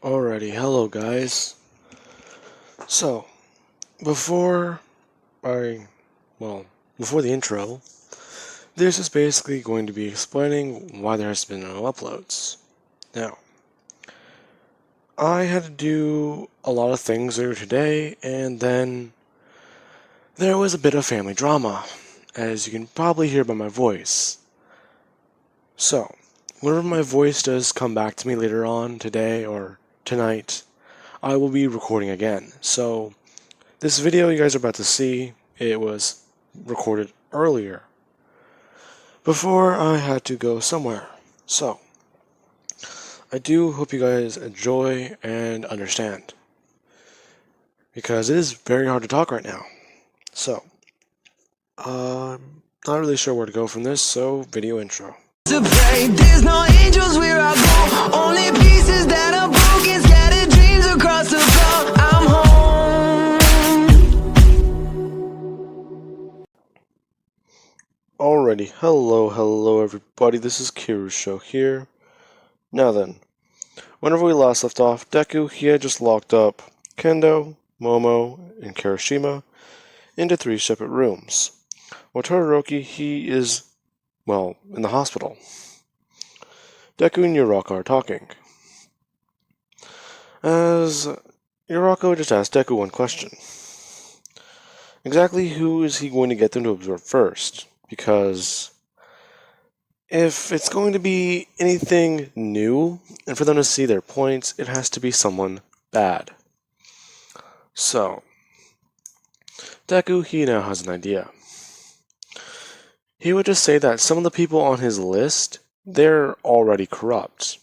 Alrighty, hello guys. So, before I, before the intro, this is basically going to be explaining why there has been no uploads. Now, I had to do a lot of things earlier today, and then there was a bit of family drama, as you can probably hear by my voice. So, whenever my voice does come back to me later on today or tonight, I will be recording again. So, this video you guys are about to see, it was recorded earlier, before I had to go somewhere. So, I do hope you guys enjoy and understand, because it is very hard to talk right now. So, I'm not really sure where to go from this, so video intro. There's no angels where I go, only pieces that are broken, scattered dreams across the floor. I'm home. Alrighty, hello everybody, this is Kirusho here. Now then, whenever we last left off, Deku, he had just locked up Kendo, Momo, and Kirishima into 3 separate rooms. While Todoroki, he is, in the hospital. Deku and Uraka are talking. As Uraka just asked Deku one question. Exactly who is he going to get them to observe first? Because if it's going to be anything new, and for them to see their points, it has to be someone bad. So, Deku, he now has an idea. He would just say that some of the people on his list, they're already corrupt.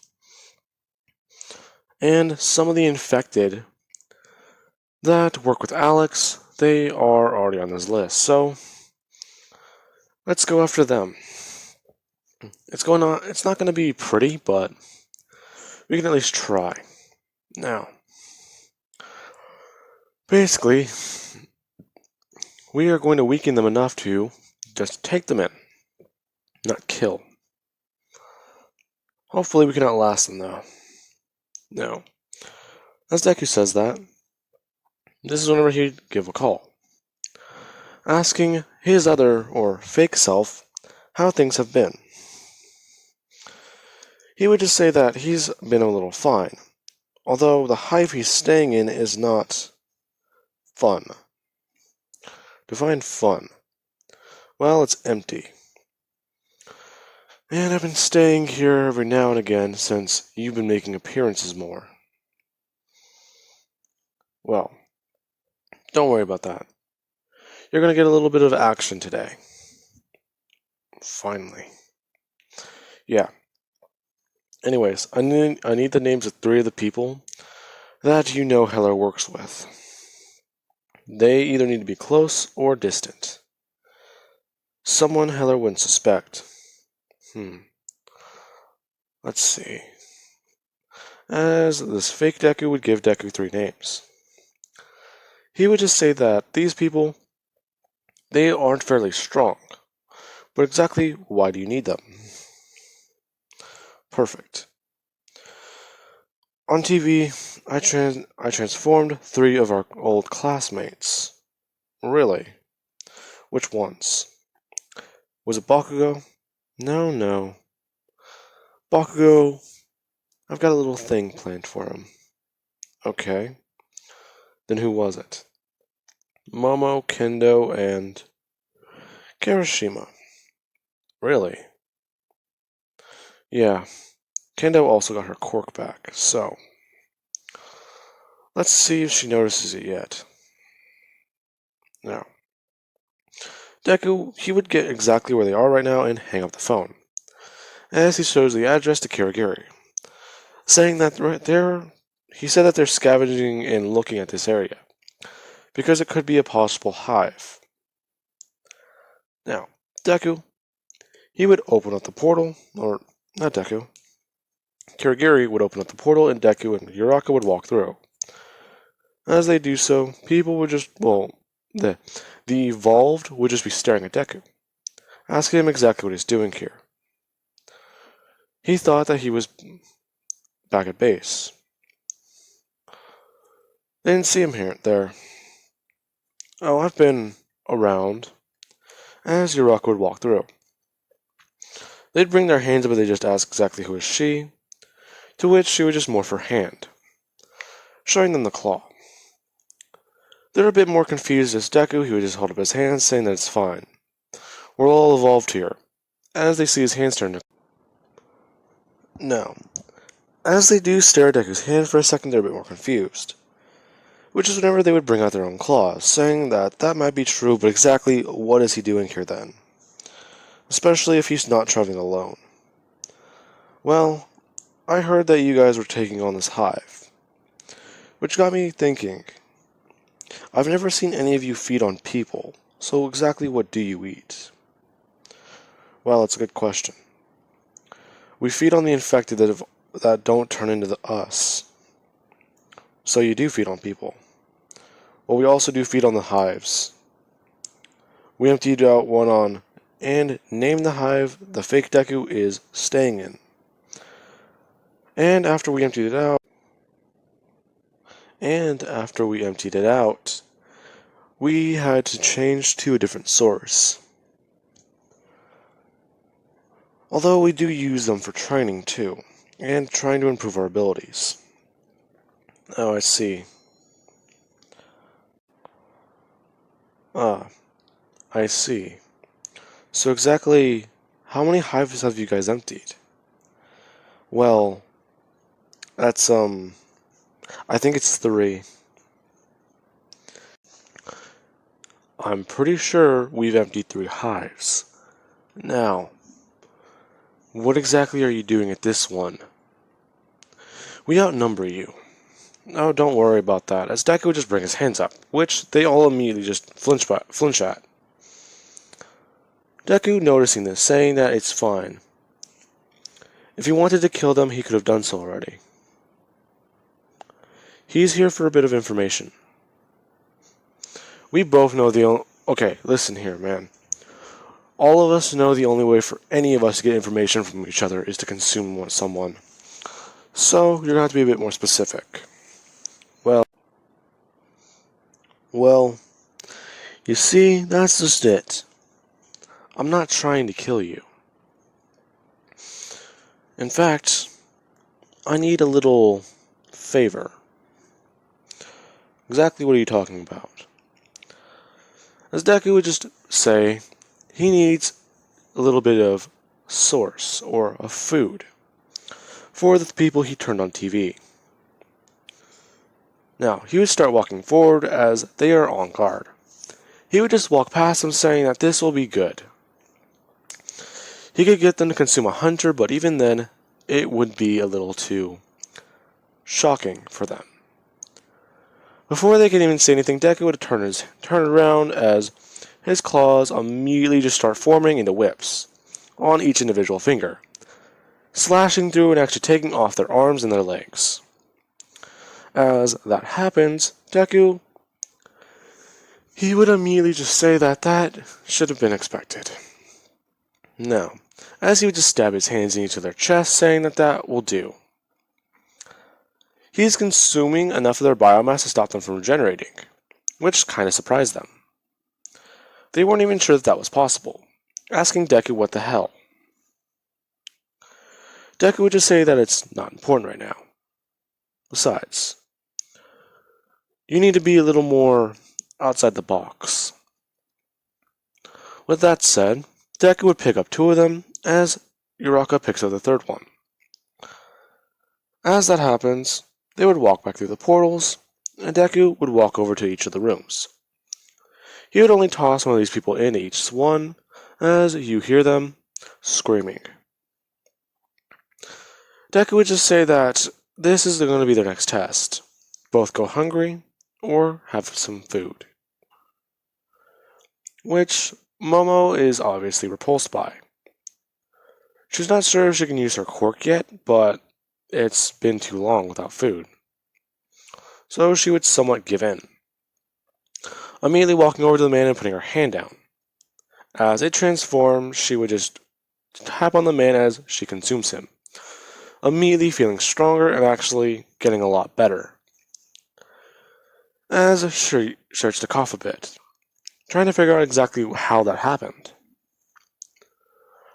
And some of the infected that work with Alex, they are already on his list. So, let's go after them. It's not going to be pretty, but we can at least try. Now, basically, we are going to weaken them enough to just take them in, not kill. Hopefully we can outlast them, though. Now, as Deku says that, this is whenever he'd give a call, asking his other, or fake self, how things have been. He would just say that he's been a little fine, although the hive he's staying in is not fun. Define fun. Well, it's empty. And I've been staying here every now and again since you've been making appearances more. Well, don't worry about that. You're going to get a little bit of action today. Finally. Yeah. Anyways, I need the names of 3 of the people that you know Heller works with. They either need to be close or distant. Someone Heller wouldn't suspect. Let's see. As this fake Deku would give Deku 3 names. He would just say that these people, they aren't fairly strong. But exactly why do you need them? Perfect. On TV, I transformed 3 of our old classmates. Really? Which ones? Was it Bakugo? No. Bakugo, I've got a little thing planned for him. Okay. Then who was it? Momo, Kendo, and Kirishima. Really? Yeah. Kendo also got her quirk back, so let's see if she notices it yet. Now, Deku, he would get exactly where they are right now and hang up the phone, as he shows the address to Kirigiri, saying that right there, he said that they're scavenging and looking at this area, because it could be a possible hive. Now, Deku, he would open up the portal, or not Deku, Kirigiri would open up the portal and Deku and Uraka would walk through. As they do so, people would just, the evolved would just be staring at Deku, asking him exactly what he's doing here. He thought that he was back at base. They didn't see him here there. Oh, I've been around, as Yuraka would walk through. They'd bring their hands up and they'd just ask exactly who is she, to which she would just morph her hand, showing them the claw. They're a bit more confused as Deku, he would just hold up his hand, saying that it's fine. We're all evolved here, as they see his hands turn to. Now, as they do stare at Deku's hand for a second, they're a bit more confused. Which is whenever they would bring out their own claws, saying that that might be true, but exactly what is he doing here then? Especially if he's not traveling alone. Well, I heard that you guys were taking on this hive, which got me thinking. I've never seen any of you feed on people, so exactly what do you eat? Well, it's a good question. We feed on the infected that don't turn into us. So you do feed on people. Well, we also do feed on the hives. We emptied out one on and named the hive the fake Deku is staying in. And after we emptied it out, we had to change to a different source. Although we do use them for training too, and trying to improve our abilities. Oh, I see. Ah, I see. So exactly how many hives have you guys emptied? Well, that's, I think it's 3. I'm pretty sure we've emptied 3 hives. Now, what exactly are you doing at this one? We outnumber you. Oh, don't worry about that, as Deku would just bring his hands up, which they all immediately just flinch at. Deku noticing this, saying that it's fine. If he wanted to kill them, he could have done so already. He's here for a bit of information. We both know okay, listen here, man. All of us know the only way for any of us to get information from each other is to consume someone. So, you're going to have to be a bit more specific. Well, you see, that's just it. I'm not trying to kill you. In fact, I need a little favor. Exactly what are you talking about? As Deku would just say, he needs a little bit of source, or of food, for the people he turned on TV. Now, he would start walking forward as they are on guard. He would just walk past them saying that this will be good. He could get them to consume a hunter, but even then, it would be a little too shocking for them. Before they could even say anything, Deku would turn around as his claws immediately just start forming into whips on each individual finger, slashing through and actually taking off their arms and their legs. As that happens, Deku, he would immediately just say that that should have been expected. Now, as he would just stab his hands in each of their chests, saying that that will do. He's consuming enough of their biomass to stop them from regenerating, which kind of surprised them. They weren't even sure that was possible, asking Deku what the hell. Deku would just say that it's not important right now. Besides, you need to be a little more outside the box. With that said, Deku would pick up 2 of them as Uraka picks up the 3rd one. As that happens, they would walk back through the portals, and Deku would walk over to each of the rooms. He would only toss one of these people in each one as you hear them screaming. Deku would just say that this is going to be their next test. Both go hungry or have some food. Which Momo is obviously repulsed by. She's not sure if she can use her quirk yet, but it's been too long without food. So she would somewhat give in, immediately walking over to the man and putting her hand down. As it transforms, she would just tap on the man as she consumes him, immediately feeling stronger and actually getting a lot better. as she starts to cough a bit, trying to figure out exactly how that happened.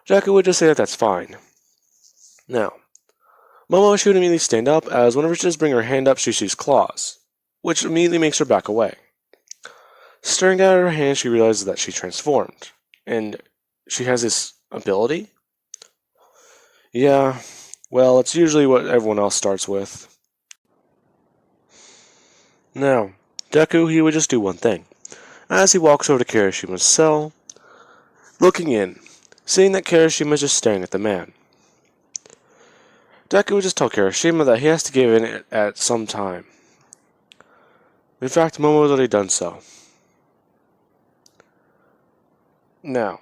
Deku would just say that that's fine. Now, Momo, she would immediately stand up, as whenever she does bring her hand up, she sees claws, which immediately makes her back away. Staring down at her hand, she realizes that she transformed, and she has this ability? Yeah, well, it's usually what everyone else starts with. Now, Deku, he would just do one thing. As he walks over to Kirishima's cell, looking in, seeing that Kirishima is just staring at the man. Deku would just tell Kirishima that he has to give in at some time. In fact, Momo has already done so. Now,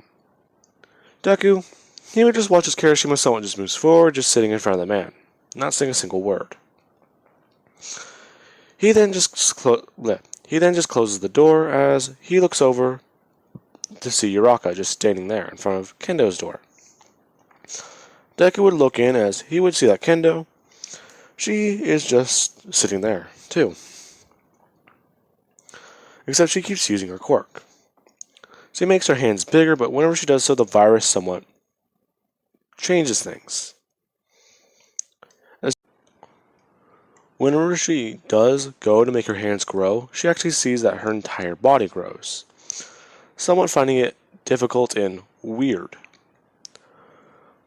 Deku, he would just watch as Kirishima somewhat just moves forward, just sitting in front of the man, not saying a single word. He then just closes the door as he looks over to see Uraka just standing there in front of Kendo's door. Deku would look in as he would see that Kendo, she is just sitting there, too. Except she keeps using her quirk. She makes her hands bigger, but whenever she does so, the virus somewhat changes things. Whenever she does go to make her hands grow, she actually sees that her entire body grows, somewhat finding it difficult and weird.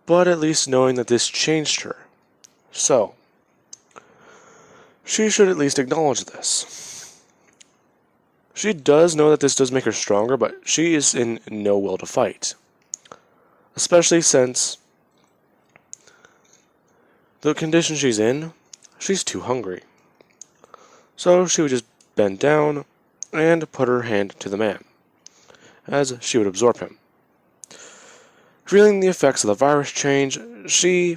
But at least knowing that this changed her. So, she should at least acknowledge this. She does know that this does make her stronger, but she is in no will to fight. Especially since the condition she's in, she's too hungry. So she would just bend down and put her hand to the man, as she would absorb him. Feeling the effects of the virus change, she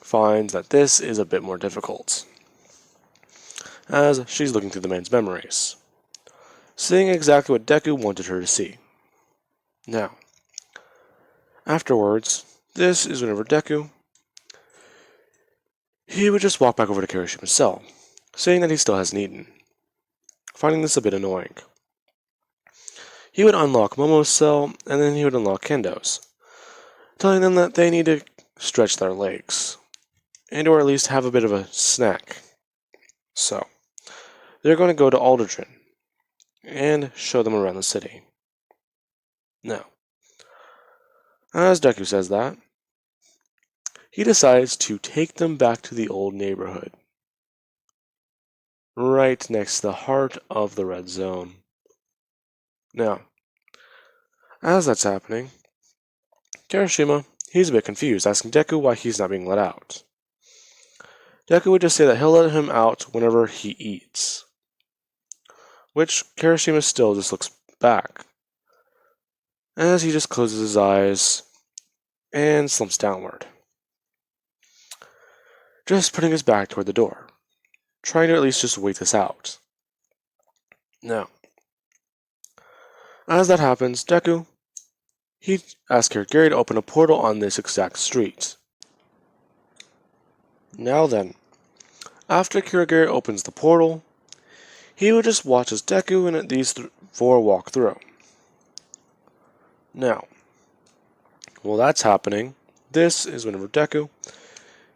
finds that this is a bit more difficult, as she's looking through the man's memories, seeing exactly what Deku wanted her to see. Now, afterwards, this is whenever Deku, he would just walk back over to Kirishima's cell, saying that he still hasn't eaten, finding this a bit annoying. He would unlock Momo's cell, and then he would unlock Kendo's, telling them that they need to stretch their legs, and or at least have a bit of a snack. So, they're going to go to Aldrin, and show them around the city. Now, as Deku says that, he decides to take them back to the old neighborhood, right next to the heart of the red zone. Now, as that's happening, Kirishima, he's a bit confused, asking Deku why he's not being let out. Deku would just say that he'll let him out whenever he eats, which Kirishima still just looks back, as he just closes his eyes and slumps downward, just putting his back toward the door, trying to at least just wait this out. Now, as that happens, Deku, he asks Kirigiri to open a portal on this exact street. Now then, after Kirigiri opens the portal, he would just watch as Deku and these four walk through. Now, while that's happening, this is whenever Deku,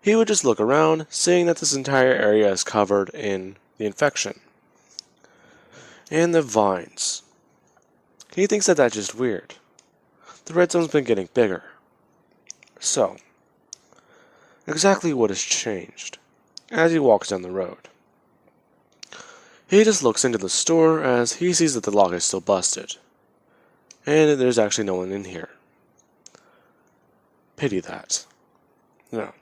he would just look around, seeing that this entire area is covered in the infection and the vines. He thinks that that's just weird. The red zone's been getting bigger. So, exactly what has changed as he walks down the road? He just looks into the store as he sees that the lock is still busted, and there's actually no one in here. Pity that. Now,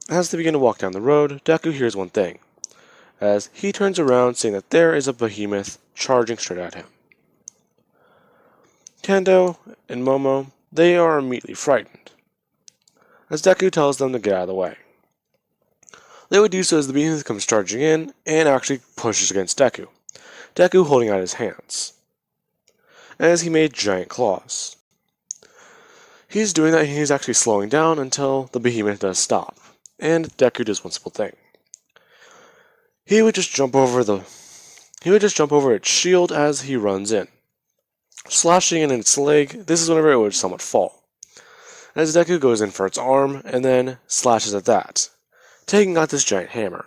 as they begin to walk down the road, Deku hears one thing, as he turns around seeing that there is a behemoth charging straight at him. Kendo and Momo, they are immediately frightened, as Deku tells them to get out of the way. They would do so as the behemoth comes charging in and actually pushes against Deku, Deku holding out his hands, as he made giant claws. He's doing that and he's actually slowing down until the behemoth does stop, and Deku does one simple thing. He would just jump over the He would just jump over its shield as he runs in, slashing in its leg. This is whenever it would somewhat fall, as Deku goes in for its arm and then slashes at that, taking out this giant hammer.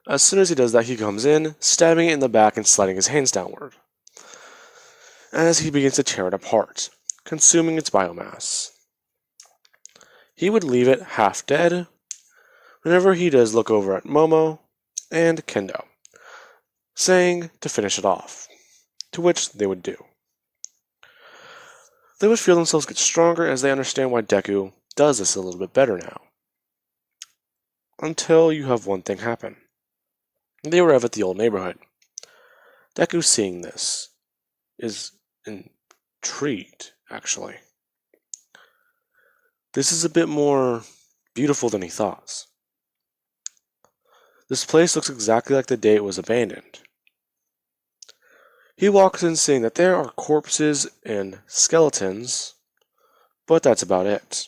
As soon as he does that, he comes in, stabbing it in the back and sliding his hands downward, as he begins to tear it apart, consuming its biomass. He would leave it half dead whenever he does look over at Momo and Kendo, saying to finish it off, to which they would do. They would feel themselves get stronger as they understand why Deku does this a little bit better now. Until you have one thing happen. They arrive at the old neighborhood. Deku, seeing this, is intrigued, actually. This is a bit more beautiful than he thought. This place looks exactly like the day it was abandoned. He walks in seeing that there are corpses and skeletons, but that's about it.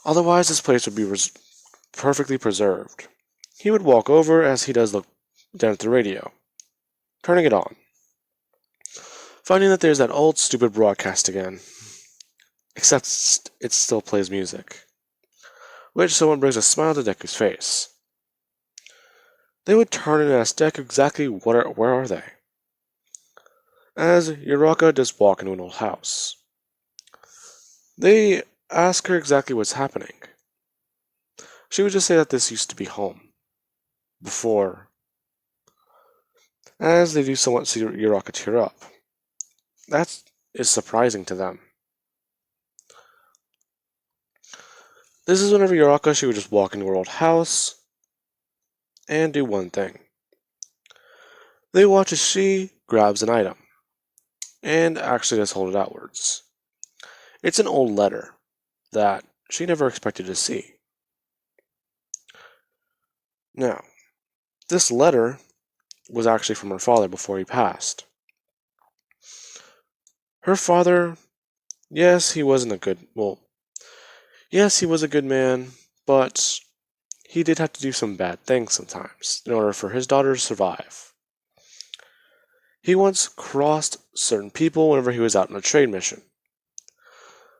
Otherwise, this place would be perfectly preserved. He would walk over as he does look down at the radio, turning it on, finding that there's that old stupid broadcast again, except it still plays music, which somewhat brings a smile to Deku's face. They would turn and ask Deku exactly where are they, as Uraka does walk into an old house. They ask her exactly what's happening. She would just say that this used to be home. Before, as they do somewhat see Uraka tear up. That is surprising to them. This is whenever Uraka, she would just walk into her old house and do one thing. They watch as she grabs an item and actually does hold it outwards. It's an old letter that she never expected to see. Now, this letter was actually from her father before he passed. Her father, yes, he was a good man, but he did have to do some bad things sometimes in order for his daughter to survive. He once crossed certain people whenever he was out on a trade mission.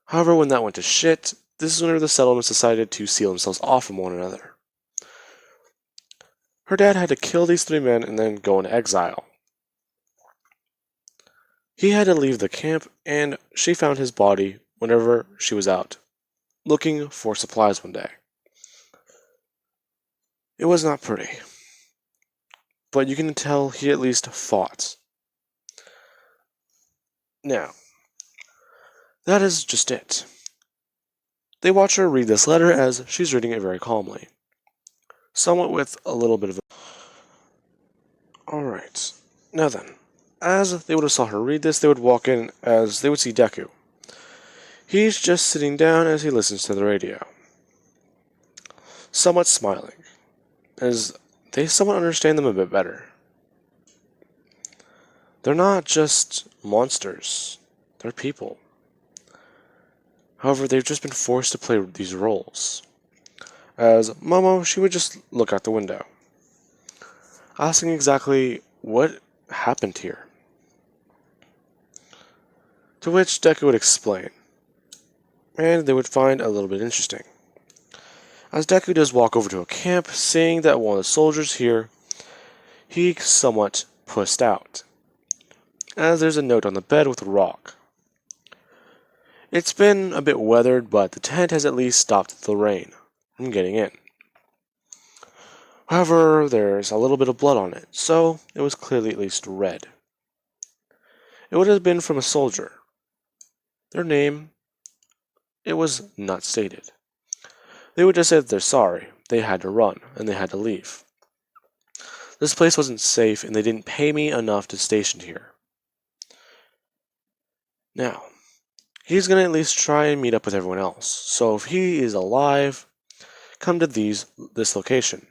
However, when that went to shit, this is whenever the settlements decided to seal themselves off from one another. Her dad had to kill these 3 men and then go into exile. He had to leave the camp, and she found his body whenever she was out, looking for supplies one day. It was not pretty, but you can tell he at least fought. Now, that is just it. They watch her read this letter as she's reading it very calmly, somewhat with a little bit of Alright, now then, as they would have saw her read this, they would walk in as they would see Deku. He's just sitting down as he listens to the radio, somewhat smiling, as they somewhat understand them a bit better. They're not just monsters, they're people. However, they've just been forced to play these roles. As Momo, she would just look out the window, asking exactly what happened here. To which Deku would explain, and they would find a little bit interesting. As Deku does walk over to a camp, seeing that one of the soldiers here, he somewhat pussed out, as there's a note on the bed with a rock. It's been a bit weathered, but the tent has at least stopped the rain from getting in. However, there's a little bit of blood on it, so it was clearly at least red. It would have been from a soldier. Their name, it was not stated. They would just say that they're sorry, they had to run, and they had to leave. This place wasn't safe, and they didn't pay me enough to station here. Now, he's going to at least try and meet up with everyone else, so if he is alive, come to this location,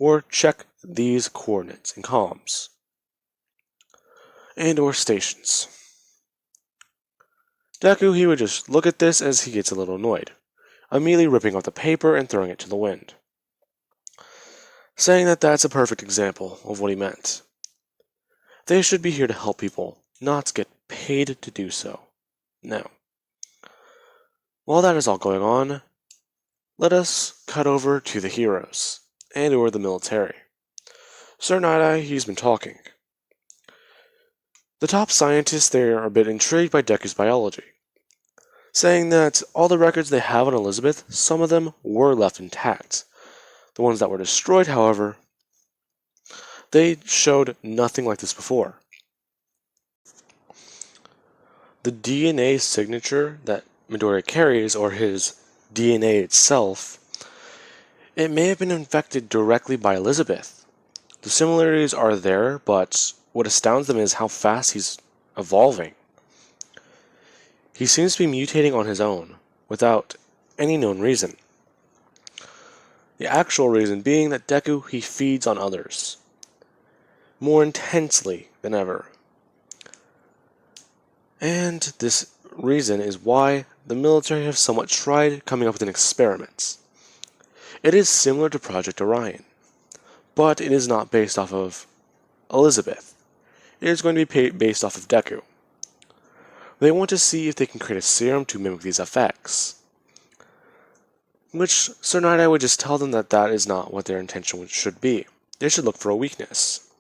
or check these coordinates in comms, and or stations. Deku, he would just look at this as he gets a little annoyed, immediately ripping off the paper and throwing it to the wind. saying that that's a perfect example of what he meant. They should be here to help people, not get paid to do so. Now, while that is all going on, let us cut over to the heroes, and or the military. Sir Night-Eye, he's been talking. The top scientists there are a bit intrigued by Deku's biology, saying that all the records they have on Elizabeth, some of them were left intact. The ones that were destroyed, however, they showed nothing like this before. The DNA signature that Midoriya carries, or his DNA itself, it may have been infected directly by Elizabeth. The similarities are there, but what astounds them is how fast he's evolving. He seems to be mutating on his own, without any known reason. The actual reason being that Deku, he feeds on others, more intensely than ever. And this reason is why the military have somewhat tried coming up with an experiment. It is similar to Project Orion, but it is not based off of Elizabeth. It is going to be based off of Deku. They want to see if they can create a serum to mimic these effects, which Sir Night-Eye would just tell them that that is not what their intention should be. They should look for a weakness.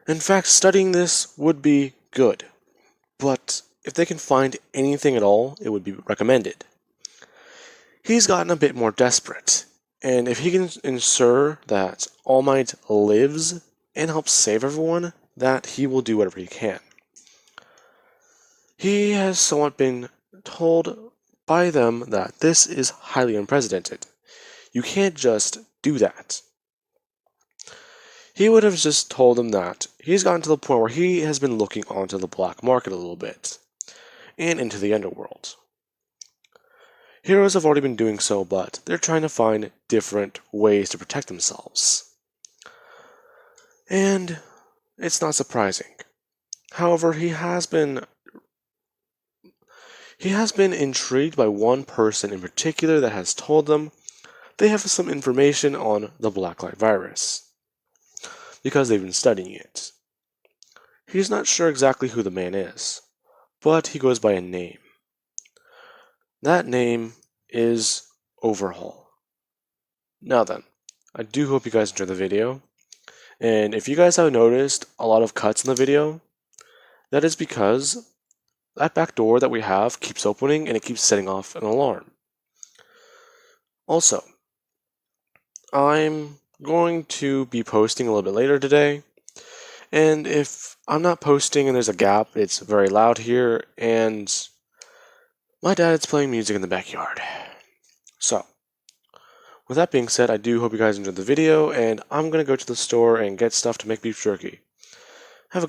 In fact, studying this would be good, but if they can find anything at all, it would be recommended. He's gotten a bit more desperate, and if he can ensure that All Might lives and helps save everyone, that he will do whatever he can. He has somewhat been told by them that this is highly unprecedented. You can't just do that. He would have just told them that he's gotten to the point where he has been looking onto the black market a little bit, and into the underworld. Heroes have already been doing so, but they're trying to find different ways to protect themselves. And it's not surprising. However, he has been intrigued by one person in particular that has told them they have some information on the Blacklight Virus, because they've been studying it. He's not sure exactly who the man is, but he goes by a name. That name is Overhaul. Now then, I do hope you guys enjoyed the video, and if you guys have noticed a lot of cuts in the video, that is because that back door that we have keeps opening and it keeps setting off an alarm. Also, I'm going to be posting a little bit later today, and if I'm not posting and there's a gap, it's very loud here, and my dad's playing music in the backyard. So, with that being said, I do hope you guys enjoyed the video, and I'm going to go to the store and get stuff to make beef jerky. Have a good